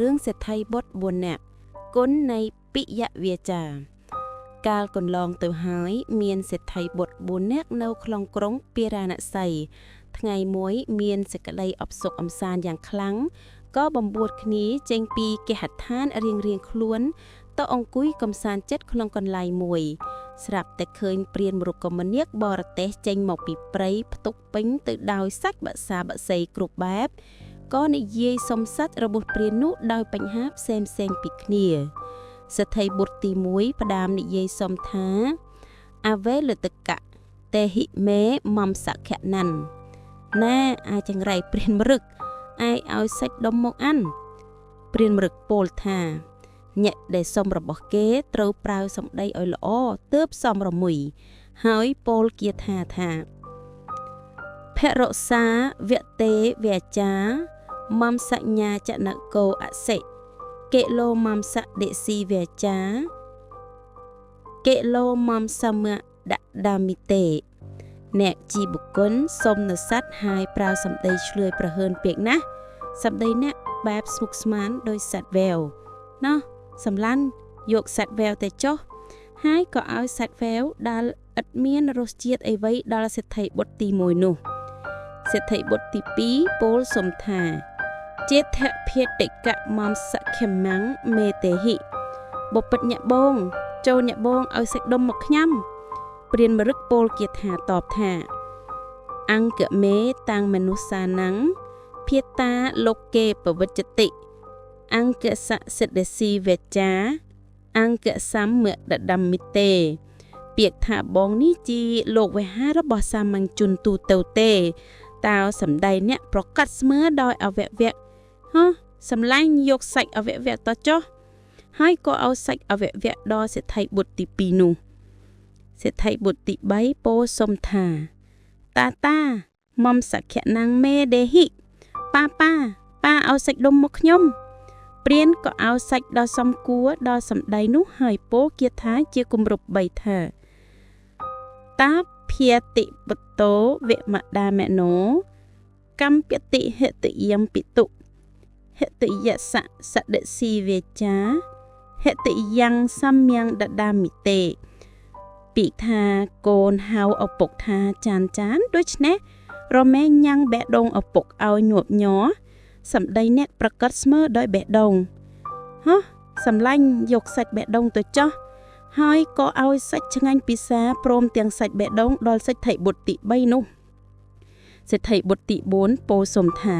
រឿងសេដ្ឋីបុត្រ4នាក់គុណនៃពិយវាចាកាលកន្លងទៅហើយមានសេដ្ឋីបុត្រ4នាក់នៅក្នុងក្រុងពារាណសីថ្ងៃមួយមានសេចក្តីអបសុខអំសាន្តយ៉ាងខ្លាំងក៏បំពួតគ្នាចេញពីគេហដ្ឋានរៀងខ្លួនទៅអង្គុយកំសាន្តចិត្តក្នុងកន្លែងមួយស្រាប់តែឃើញព្រានមរុក្ខមនាគបរទេសចេញមកពីព្រៃផ្ទុកពេញទៅដោយសាច់បក្សាបក្សីគ្រប់បែបក៏និយាយសុំសាច់របស់ព្រាននោះដោយបញ្ហាផ្សេងពីគ្នាសេដ្ឋីបុត្រទី1ផ្ដាមនិយាយសុំថាអវេលតកៈតេហិមេមំសខៈណាន់ណាអាចង្រៃព្រានមរឹកឯងឲ្យសាច់ដុំមកអានព្រានមរឹកពោលថាញាក់ដែលសុំរបស់គេត្រូវប្រើសម្ដីឲ្យល្អទើបសមរមួយហើយពោលគាថាភរសាវតេវាចាមំសញ្ញាចនកោអសិកេឡូមំសដេស៊ីវាចាកេឡូមំសមដដាមីតេអ្នកជីបុគ្គលសុំនៅសัตว์ហើយប្រើសម្ដីឆ្លើយប្រហើនពេកណាស់សម្ដីអ្នកបែបស្មុគស្មាញដោយសัตว์វែវណោះសម្លាញ់យកសัตว์វែវទៅចុះហើយក៏ឲ្យសัตว์វែវដែលឥតមានរសជាតិអីវៃដល់សេដ្ឋីបុត្រទី1នោះសេដ្ឋីបុត្រទី2ពោលសុំថាចេតភេតិកៈមំសខិមាំងមេតេហិបុព្វញាក់បងចូលញាក់បងឲ្យសាច់ដុំមកញ៉ាំព្រានមរឹកពោលគាថាតបថាអង្គមេតាំងមនុស្សានੰភាតាលោកេពវិជ្ជតិអង្គសសិទ្ធិស៊ីវេចាអង្គសម្មដដមិតេពាក្យថាបងនេះជាលោកវិហាររបស់សាមញ្ញជនទូទៅទេតើសម្ដីអ្នកប្រកាសស្មើដោយអវយៈសម្លាញ់យកសាច់អវយៈតចុះហើយក៏ឲ្យសាច់អវយៈដល់សេដ្ឋីបុត្រទី2នោះសេដ្ឋីបុត្រទី3ពោលសុំថាតាមំសខៈណាំងមេដេហិប៉ាឲ្យសាច់ដុំមកខ្ញុំព្រានក៏ឲ្យសាច់ដល់សំគួរដល់សម្ដីនោះហើយពោលគាថាជាគម្រប់3ថាតាភាតិបតោវិមដាមេណោកម្មពតិហិតយំពិតុហិតយសៈសដិស៊ីវេចាហិតយ៉ាងសម្ញដដាមិតេពីថាកូនហៅឪពុកថាចានដូច្នេះរមែងញ៉ាំងបេះដូងឪពុកឲ្យញាប់ញ័រសម្ដីអ្នកប្រកាសស្មើដោយបេះដូងសម្លាញ់យកសាច់បេះដូងទៅចោះហើយក៏ឲ្យសាច់ឆ្ងាញ់ពិសាព្រមទាំងសាច់បេះដូងដល់សេដ្ឋីបុត្រទី3នោះសេដ្ឋីបុត្រទី4ពោលសុំថា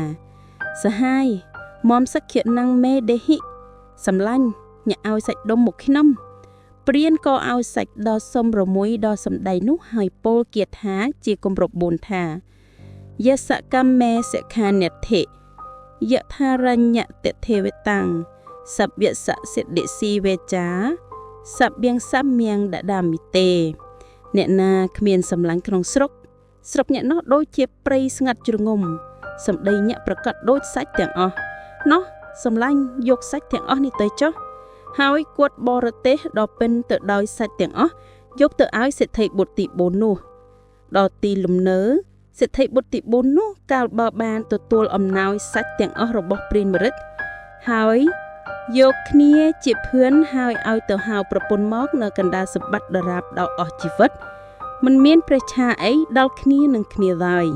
សហាយមំសខៈណាំងមេដេហិសម្លាញ់ញ៉ាក់ឲ្យសាច់ដុំមកខ្ញុំព្រានក៏ឲ្យសាច់ដល់សុំរមួយដល់សម្ដីនោះហើយពោលគាថាជាគម្រប់4ថាយសកម្មមេសិក្ខានិធិយថារញ្ញតិទេវតាំងសព្វសសិទ្ធិស៊ីវេចាសព្យសម្ញដដាមិតេអ្នកណាគ្មានសម្លាញ់ក្នុងស្រុកអ្នកនោះដូចជាព្រៃស្ងាត់ជ្រងំសម្ដីញាក់ប្រកាសដូចសាច់ទាំងអស់ណោះសម្លាញ់យកសាច់ទាំងអស់នេះទៅចុះហើយគួតបរទេសដល់ពេញទៅដោយសាច់ទាំងអស់យកទៅឲ្យសេដ្ឋីបុត្រទី4នោះដល់ទីលំនៅសេដ្ឋីបុត្រទី4នោះកាលបើបានទទួលអំណោយសាច់ទាំងអស់របស់ព្រានមរិតហើយយកគ្នាជាភឿនហើយឲ្យទៅហៅប្រពន្ធមកនៅកណ្ដាលសម្បត្តិដរាបដល់អស់ជីវិតមិនមានព្រះឆាអីដល់គ្នានឹងគ្នាឡើយ